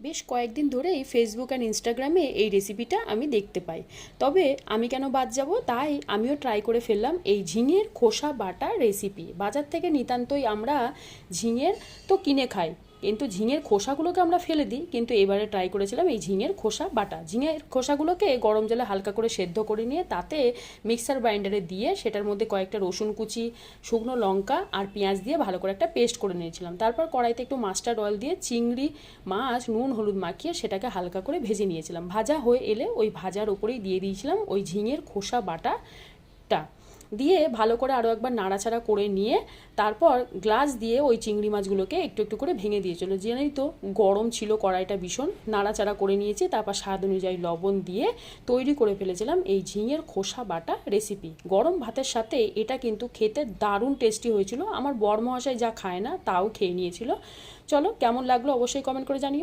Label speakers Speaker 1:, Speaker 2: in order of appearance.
Speaker 1: বেশ কয়েকদিন ধরেই ফেসবুক অ্যান্ড ইনস্টাগ্রামে এই রেসিপিটা আমি দেখতে পাই। তবে আমি কেন বাদ যাব, তাই আমিও ট্রাই করে ফেললাম এই ঝিঙের খোসা বাটা রেসিপি। বাজার থেকে নিতান্তই আমরা ঝিঙের তো কিনে খাই, কিন্তু ঝিঙের খোসাগুলোকে আমরা ফেলে দিই। কিন্তু এবারে ট্রাই করেছিলাম এই ঝিঙের খোসা বাটা। ঝিঙের খোসাগুলোকে গরম জলে হালকা করে সেদ্ধ করে নিয়ে তাতে মিক্সার গ্রাইন্ডারে দিয়ে সেটার মধ্যে কয়েকটা রসুন কুচি, শুকনো লঙ্কা আর পেঁয়াজ দিয়ে ভালো করে একটা পেস্ট করে নিয়েছিলাম। তারপর কড়াইতে একটু মাস্টার্ড অয়েল দিয়ে চিংড়ি মাছ নুন হলুদ মাখিয়ে সেটাকে হালকা করে ভেজে নিয়েছিলাম। ভাজা হয়ে এলে ওই ভাজার ওপরেই দিয়ে দিয়েছিলাম ওই ঝিঙের খোসা বাটাটা, দিয়ে ভালো করে আরও একবার নাড়াচাড়া করে নিয়ে তারপর গ্লাস দিয়ে ওই চিংড়ি মাছগুলোকে একটু একটু করে ভেঙে দিয়েছিল। জেনেই তো গরম ছিল কড়াইটা ভীষণ, নাড়াচাড়া করে নিয়েছি। তারপর স্বাদ অনুযায়ী লবণ দিয়ে তৈরি করে ফেলেছিলাম এই ঝিঙের খোসা বাটা রেসিপি। গরম ভাতের সাথে এটা কিন্তু খেতে দারুণ টেস্টি হয়েছিল। আমার বরমহাশয় যা খায় না তাও খেয়ে নিয়েছিল। চলো, কেমন লাগলো অবশ্যই কমেন্ট করে জানিও।